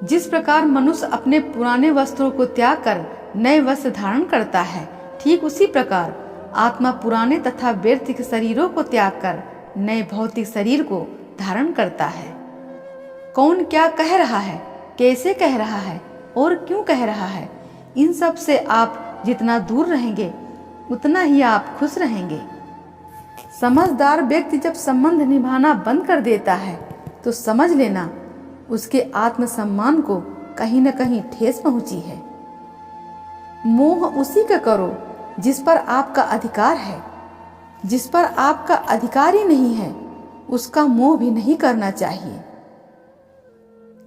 जिस प्रकार मनुष्य अपने पुराने वस्त्रों को त्याग कर नए वस्त्र धारण करता है, ठीक उसी प्रकार आत्मा पुराने तथा व्यर्थ शरीरों को त्याग कर नए भौतिक शरीर को धारण करता है। कौन क्या कह रहा है, कैसे कह रहा है और क्यों कह रहा है, इन सब से आप जितना दूर रहेंगे उतना ही आप खुश रहेंगे। समझदार व्यक्ति जब संबंध निभाना बंद कर देता है तो समझ लेना उसके आत्मसम्मान को कहीं न कहीं ठेस पहुंची है। मोह उसी का करो जिस पर आपका अधिकार है। जिस पर आपका अधिकार ही नहीं है उसका मोह भी नहीं करना चाहिए।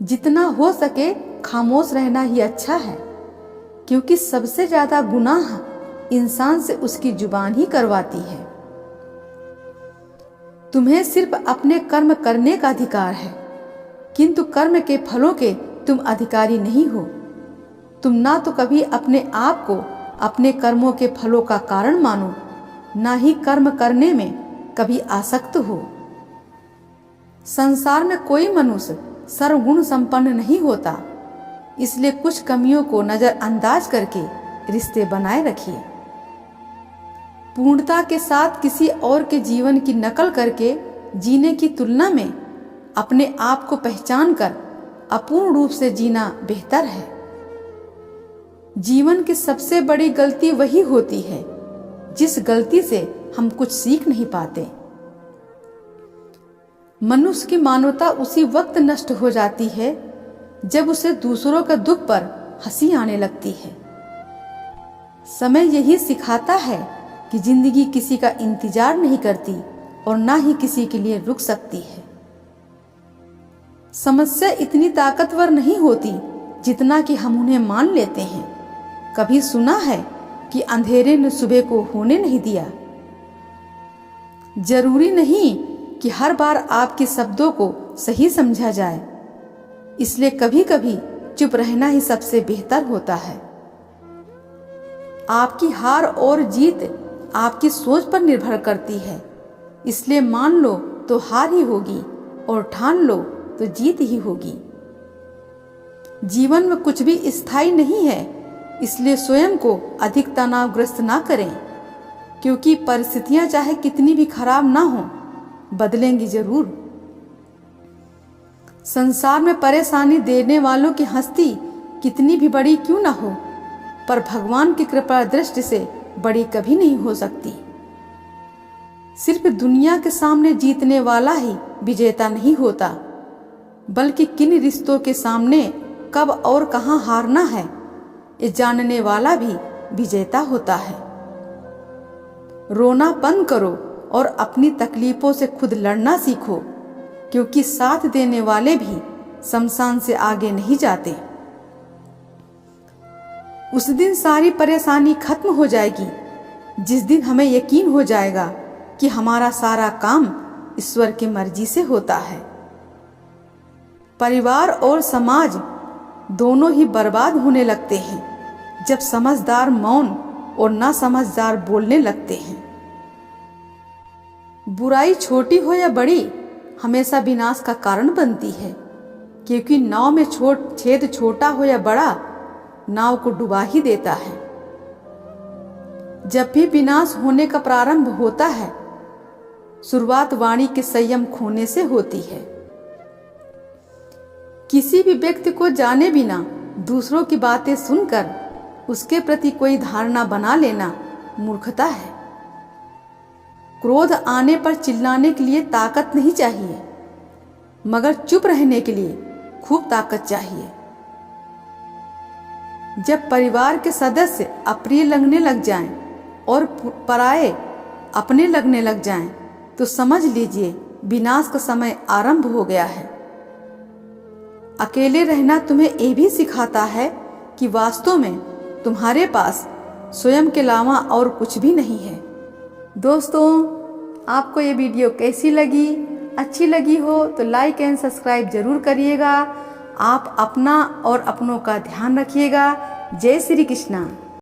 जितना हो सके खामोश रहना ही अच्छा है, क्योंकि सबसे ज्यादा गुनाह इंसान से उसकी जुबान ही करवाती है। तुम्हें सिर्फ अपने कर्म करने का अधिकार है, किंतु कर्म के फलों के तुम अधिकारी नहीं हो। तुम ना तो कभी अपने आप को अपने कर्मों के फलों का कारण मानो, ना ही कर्म करने में कभी आसक्त हो। संसार में कोई मनुष्य सर्वगुण संपन्न नहीं होता, इसलिए कुछ कमियों को नजरअंदाज करके रिश्ते बनाए रखिए। पूर्णता के साथ किसी और के जीवन की नकल करके जीने की तुलना में अपने आप को पहचान कर अपूर्ण रूप से जीना बेहतर है। जीवन की सबसे बड़ी गलती वही होती है जिस गलती से हम कुछ सीख नहीं पाते। मनुष्य की मानवता उसी वक्त नष्ट हो जाती है जब उसे दूसरों के दुख पर हंसी आने लगती है। समय यही सिखाता है कि जिंदगी किसी का इंतजार नहीं करती और ना ही किसी के लिए रुक सकती है। समस्या इतनी ताकतवर नहीं होती जितना कि हम उन्हें मान लेते हैं। कभी सुना है कि अंधेरे ने सुबह को होने नहीं दिया। जरूरी नहीं कि हर बार आपके शब्दों को सही समझा जाए, इसलिए कभी कभी चुप रहना ही सबसे बेहतर होता है। आपकी हार और जीत आपकी सोच पर निर्भर करती है, इसलिए मान लो तो हार ही होगी और ठान लो तो जीत ही होगी। जीवन में कुछ भी स्थायी नहीं है, इसलिए स्वयं को अधिक तनावग्रस्त ना करें, क्योंकि परिस्थितियां चाहे कितनी भी खराब ना हो, बदलेंगी जरूर। संसार में परेशानी देने वालों की हस्ती कितनी भी बड़ी क्यों ना हो, पर भगवान की कृपा दृष्टि से बड़ी कभी नहीं हो सकती। सिर्फ दुनिया के सामने जीतने वाला ही विजेता नहीं होता, बल्कि किन रिश्तों के सामने कब और कहां हारना है ये जानने वाला भी विजेता होता है। रोना बंद करो और अपनी तकलीफों से खुद लड़ना सीखो, क्योंकि साथ देने वाले भी शमशान से आगे नहीं जाते। उस दिन सारी परेशानी खत्म हो जाएगी जिस दिन हमें यकीन हो जाएगा कि हमारा सारा काम ईश्वर की मर्जी से होता है। परिवार और समाज दोनों ही बर्बाद होने लगते हैं जब समझदार मौन और ना समझदार बोलने लगते हैं। बुराई छोटी हो या बड़ी हमेशा विनाश का कारण बनती है, क्योंकि नाव में छेद छोटा हो या बड़ा नाव को डुबा ही देता है। जब भी विनाश होने का प्रारंभ होता है, शुरुआत वाणी के संयम खोने से होती है। किसी भी व्यक्ति को जाने बिना दूसरों की बातें सुनकर उसके प्रति कोई धारणा बना लेना मूर्खता है। क्रोध आने पर चिल्लाने के लिए ताकत नहीं चाहिए, मगर चुप रहने के लिए खूब ताकत चाहिए। जब परिवार के सदस्य अप्रिय लगने लग जाएं और पराये अपने लगने लग जाएं, तो समझ लीजिए विनाश का समय आरंभ हो गया है। अकेले रहना तुम्हें ये भी सिखाता है कि वास्तव में तुम्हारे पास स्वयं के अलावा और कुछ भी नहीं है। दोस्तों, आपको ये वीडियो कैसी लगी? अच्छी लगी हो तो लाइक एंड सब्सक्राइब जरूर करिएगा। आप अपना और अपनों का ध्यान रखिएगा। जय श्री कृष्णा।